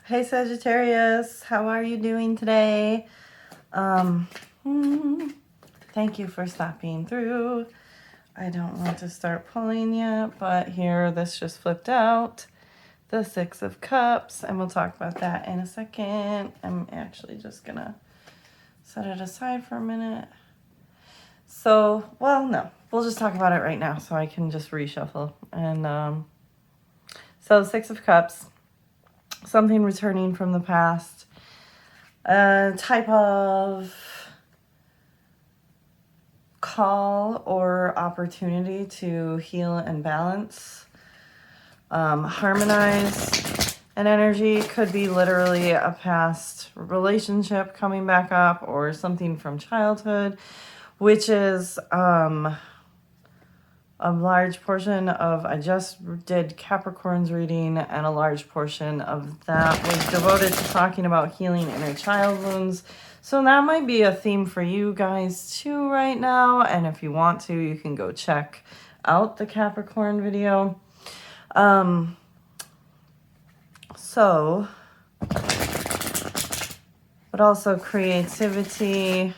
Hey Sagittarius, how are you doing today? Thank you for stopping through. I don't want to start pulling yet, but here this just flipped out. The Six of Cups, and we'll talk about that in a second. I'm actually just gonna set it aside for a minute. So, well, no, we'll just talk about it right now so I can just reshuffle. And so Six of Cups, something returning from the past, a type of call or opportunity to heal and balance, harmonize an energy. Could be literally a past relationship coming back up or something from childhood, which is a large portion of, I just did Capricorn's reading, and a large portion of that was devoted to talking about healing inner child wounds. So that might be a theme for you guys too right now. And if you want to, you can go check out the Capricorn video. But also creativity.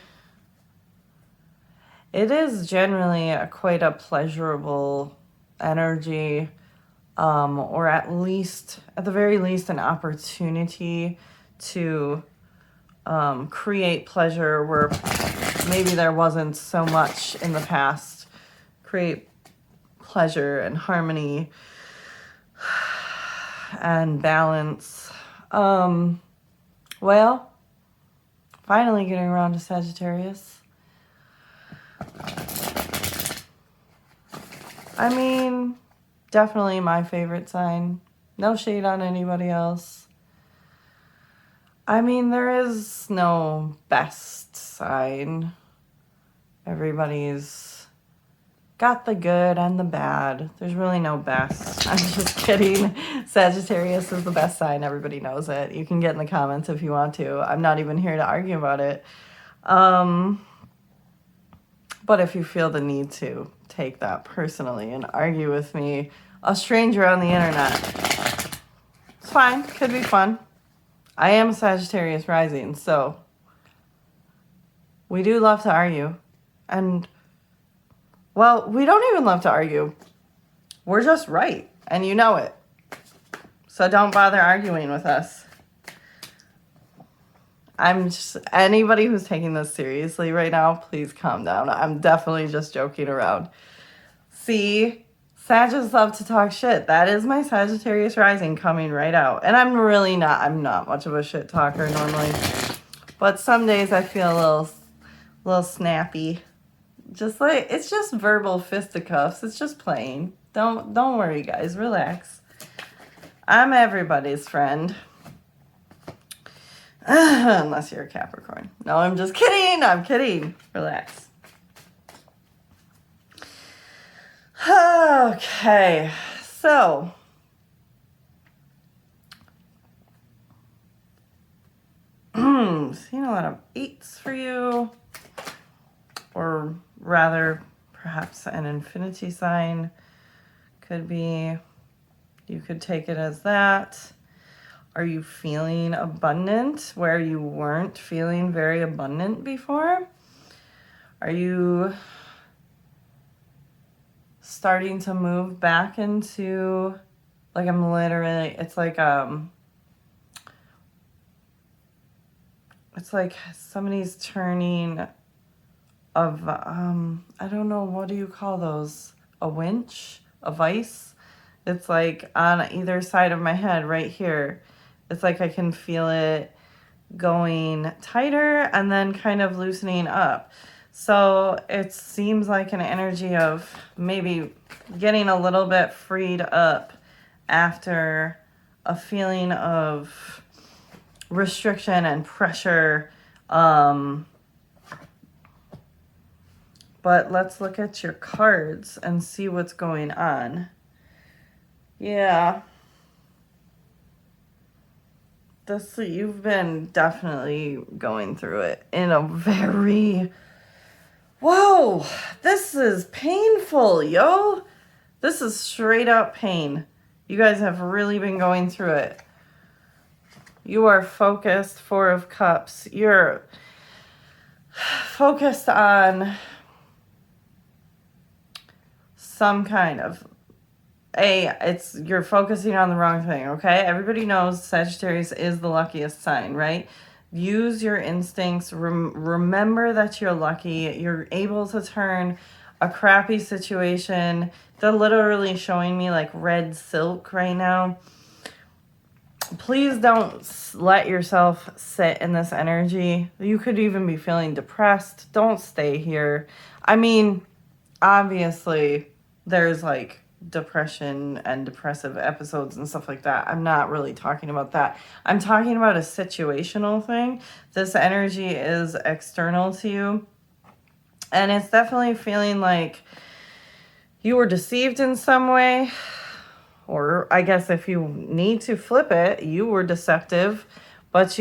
It is generally quite a pleasurable energy, or at the very least, an opportunity to create pleasure where maybe there wasn't so much in the past. Create pleasure and harmony and balance. Well, finally getting around to Sagittarius. I mean, definitely my favorite sign. No shade on anybody else. I mean, there is no best sign. Everybody's got the good and the bad. There's really no best. I'm just kidding. Sagittarius is the best sign. Everybody knows it. You can get in the comments if you want to. I'm not even here to argue about it. But if you feel the need to take that personally and argue with me, a stranger on the internet, it's fine. Could be fun. I am a Sagittarius rising, so we do love to argue. And, well, we don't even love to argue. We're just right, and you know it. So don't bother arguing with us. Anybody who's taking this seriously right now, please calm down. I'm definitely just joking around. See, Sagittarius love to talk shit. That is my Sagittarius rising coming right out. And I'm not much of a shit talker normally. But some days I feel a little snappy. Just like, it's just verbal fisticuffs. It's just playing. Don't worry, guys. Relax. I'm everybody's friend. Unless you're a Capricorn. No, I'm just kidding. I'm kidding. Relax. Okay, so seeing a lot of 8s for you, or rather perhaps an infinity sign. Could be, you could take it as that. Are you feeling abundant where you weren't feeling very abundant before? Are you starting to move back into, like, I'm literally, it's like somebody's turning of, I don't know, what do you call those? A winch? A vice? It's like on either side of my head right here. It's like I can feel it going tighter and then kind of loosening up. So it seems like an energy of maybe getting a little bit freed up after a feeling of restriction and pressure. But let's look at your cards and see what's going on. Yeah. You've been definitely going through it in a very... Whoa, this is painful, yo. This is straight up pain. You guys have really been going through it. You are focused, Four of Cups. You're focused on some kind of you're focusing on the wrong thing, okay? Everybody knows Sagittarius is the luckiest sign, right? Use your instincts. Remember that you're lucky. You're able to turn a crappy situation. They're literally showing me like red silk right now. Please don't let yourself sit in this energy. You could even be feeling depressed. Don't stay here. I mean, obviously, there's like depression and depressive episodes and stuff like that. I'm not really talking about that. I'm talking about a situational thing. This energy is external to you. And it's definitely feeling like you were deceived in some way. Or I guess if you need to flip it, you were deceptive. But this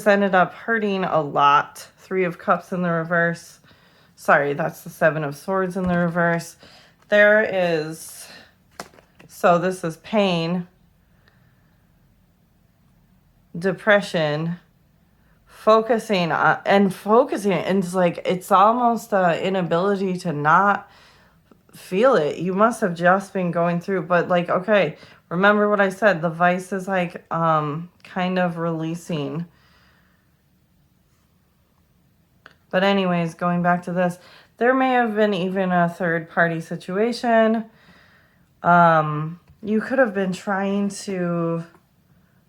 ended up hurting a lot. Three of Cups in the reverse. Sorry, that's the Seven of Swords in the reverse. So this is pain, depression, focusing, and it's like, it's almost an inability to not feel it. You must have just been going through, but like, okay, remember what I said, the vice is like, kind of releasing. But anyways, going back to this, there may have been even a third party situation. You could have been trying to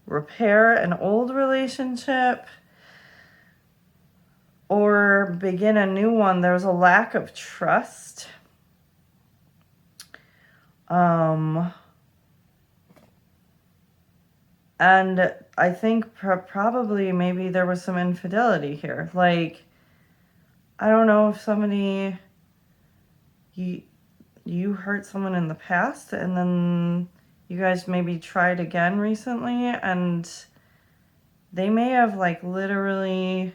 repair an old relationship or begin a new one. There was a lack of trust. And I think probably maybe there was some infidelity here. Like, I don't know if you hurt someone in the past and then you guys maybe tried again recently and they may have like literally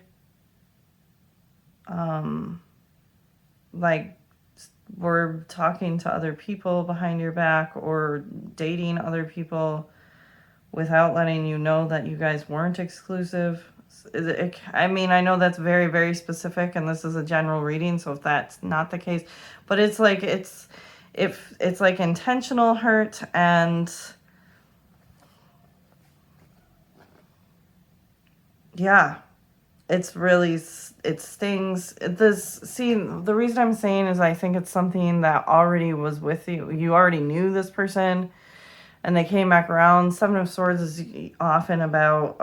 like were talking to other people behind your back or dating other people without letting you know that you guys weren't exclusive. I mean, I know that's very, very specific and this is a general reading, so if that's not the case, but it's like it's like intentional hurt, and yeah, it stings. The reason I'm saying is I think it's something that already was with you. You already knew this person and they came back around. Seven of Swords is often about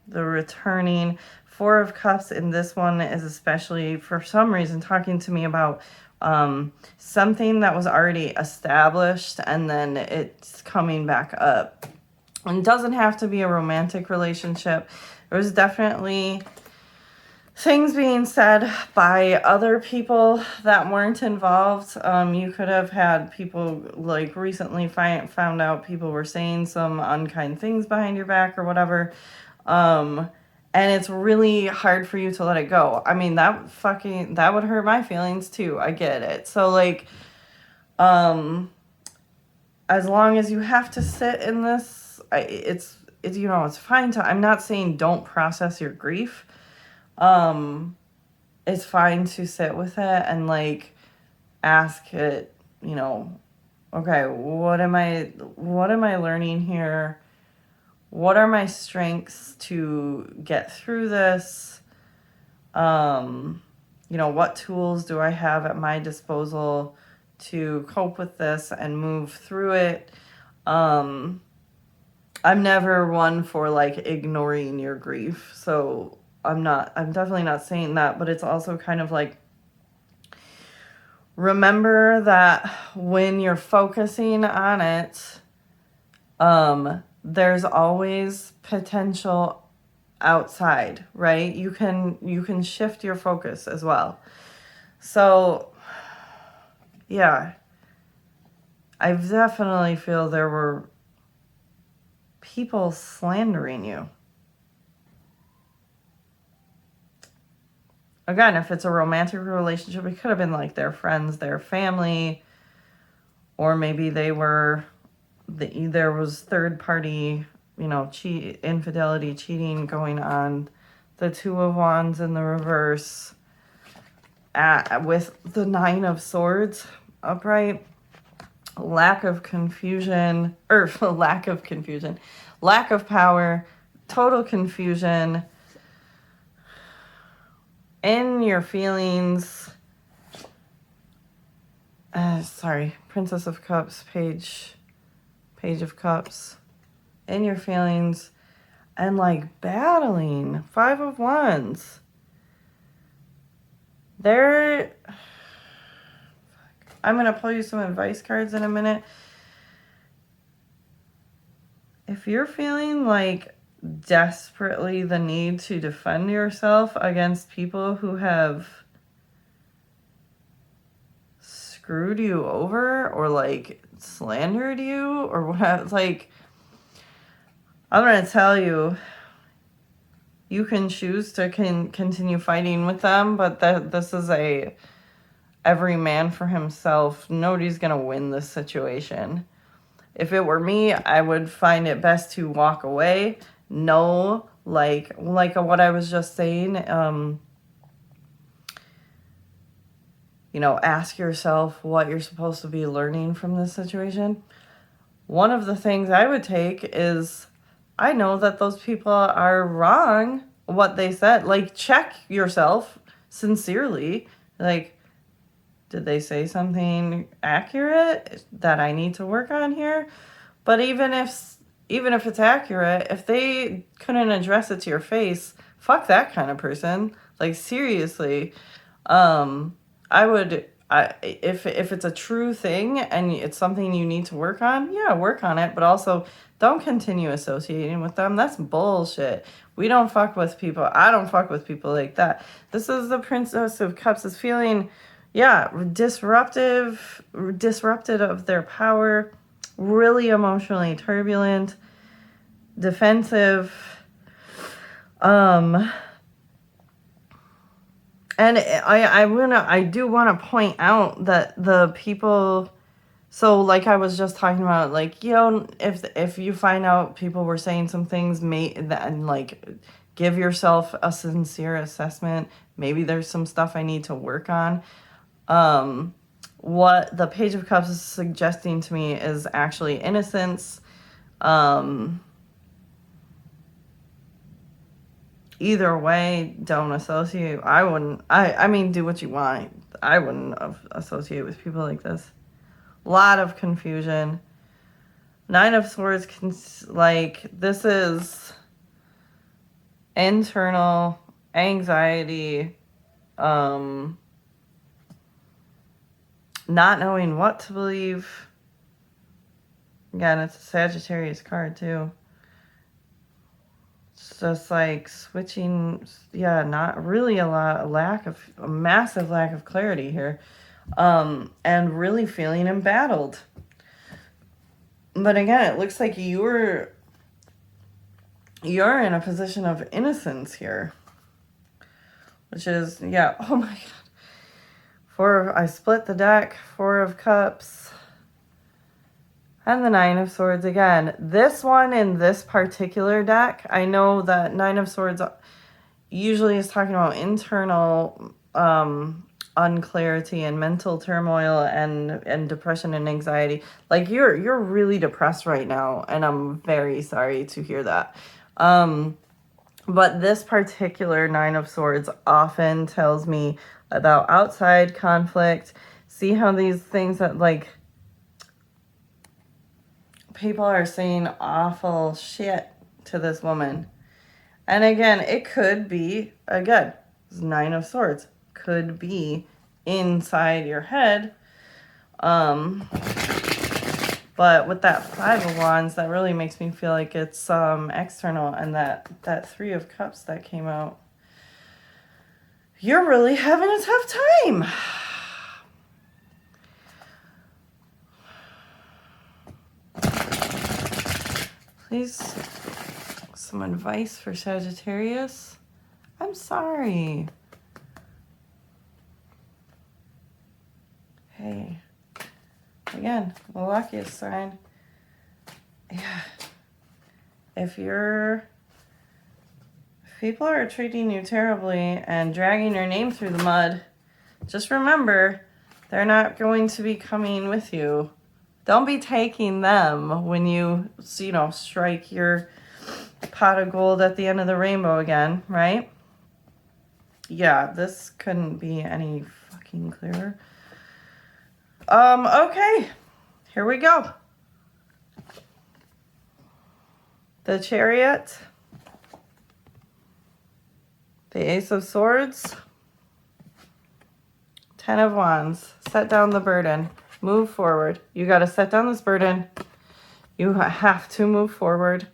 the returning. Four of Cups in this one is especially, for some reason, talking to me about something that was already established and then it's coming back up. And it doesn't have to be a romantic relationship. There was definitely things being said by other people that weren't involved. You could have had people like recently found out people were saying some unkind things behind your back or whatever. And it's really hard for you to let it go. I mean, that would hurt my feelings too. I get it. So like, as long as you have to sit in this, it's fine to, I'm not saying don't process your grief. It's fine to sit with it and like ask it, okay, what am I learning here? What are my strengths to get through this? What tools do I have at my disposal to cope with this and move through it? I'm never one for like ignoring your grief. So I'm definitely not saying that, but it's also kind of like, remember that when you're focusing on it, there's always potential outside, right? You can shift your focus as well. So yeah, I definitely feel there were people slandering you. Again, if it's a romantic relationship, it could have been like their friends, their family, or maybe there was third party, you know, infidelity, cheating going on. The Two of Wands in the reverse with the Nine of Swords upright. Lack of confusion, lack of power, total confusion in your feelings. Princess of Cups, Page of Cups, in your feelings, and like battling. Five of Wands. I'm going to pull you some advice cards in a minute. If you're feeling like desperately the need to defend yourself against people who have screwed you over or like slandered you or what, like, I'm going to tell you, you can choose to continue fighting with them, but this is every man for himself. Nobody's going to win this situation. If it were me, I would find it best to walk away. No, like what I was just saying, you know, ask yourself what you're supposed to be learning from this situation. One of the things I would take is, I know that those people are wrong, what they said. Like, check yourself sincerely. Like, did they say something accurate that I need to work on here? But even if it's accurate, if they couldn't address it to your face, fuck that kind of person. Like, seriously. If it's a true thing and it's something you need to work on, yeah, work on it. But also, don't continue associating with them. That's bullshit. We don't fuck with people. I don't fuck with people like that. This is the Princess of Cups is feeling, yeah, disrupted of their power, really emotionally turbulent, defensive, and I do want to point out that the people, so like I was just talking about, like, you know, if you find out people were saying some things, and like, give yourself a sincere assessment. Maybe there's some stuff I need to work on. What the Page of Cups is suggesting to me is actually innocence. Either way, don't associate. I mean, do what you want. I wouldn't associate with people like this. A lot of confusion. Nine of Swords, this is internal anxiety, not knowing what to believe. Again, it's a Sagittarius card too. It's just like switching, yeah, not really a massive lack of clarity here, and really feeling embattled. But again, it looks like you're in a position of innocence here, which is, yeah, oh my God. I split the deck, Four of Cups, and the Nine of Swords again. This one in this particular deck, I know that Nine of Swords usually is talking about internal unclarity and mental turmoil and depression and anxiety. Like, you're really depressed right now, and I'm very sorry to hear that. But this particular Nine of Swords often tells me about outside conflict. See how these things that, like, people are saying awful shit to this woman. And again, it could be, again, Nine of Swords, could be inside your head. But with that Five of Wands, that really makes me feel like it's external. And that Three of Cups that came out, you're really having a tough time. Please, some advice for Sagittarius. I'm sorry. Hey. Again, the luckiest sign. Yeah. if people are treating you terribly and dragging your name through the mud, just remember, they're not going to be coming with you. Don't be taking them when you strike your pot of gold at the end of the rainbow again, right? Yeah, this couldn't be any fucking clearer. Okay, here we go. The Chariot, the Ace of Swords, 10 of Wands. Set down the burden. Move forward. You got to set down this burden. You have to move forward.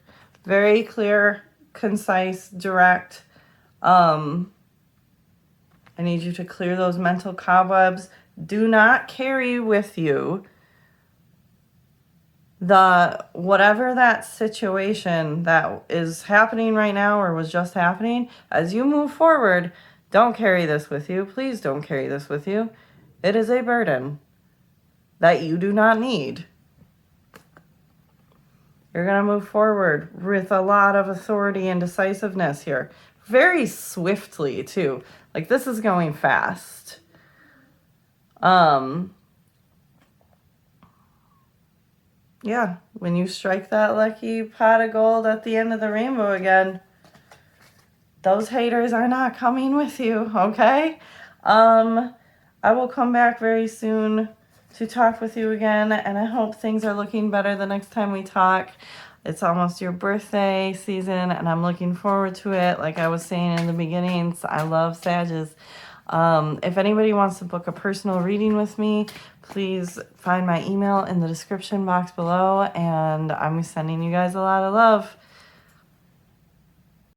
Very clear, concise, direct. I need you to clear those mental cobwebs. Do not carry with you whatever that situation that is happening right now or was just happening. As you move forward, don't carry this with you. Please don't carry this with you. It is a burden that you do not need. You're going to move forward with a lot of authority and decisiveness here. Very swiftly, too. Like, this is going fast. Yeah, when you strike that lucky pot of gold at the end of the rainbow again, those haters are not coming with you, okay? I will come back very soon to talk with you again, and I hope things are looking better the next time we talk. It's almost your birthday season, and I'm looking forward to it. Like I was saying in the beginnings, I love Sages. If anybody wants to book a personal reading with me, please find my email in the description box below, and I'm sending you guys a lot of love.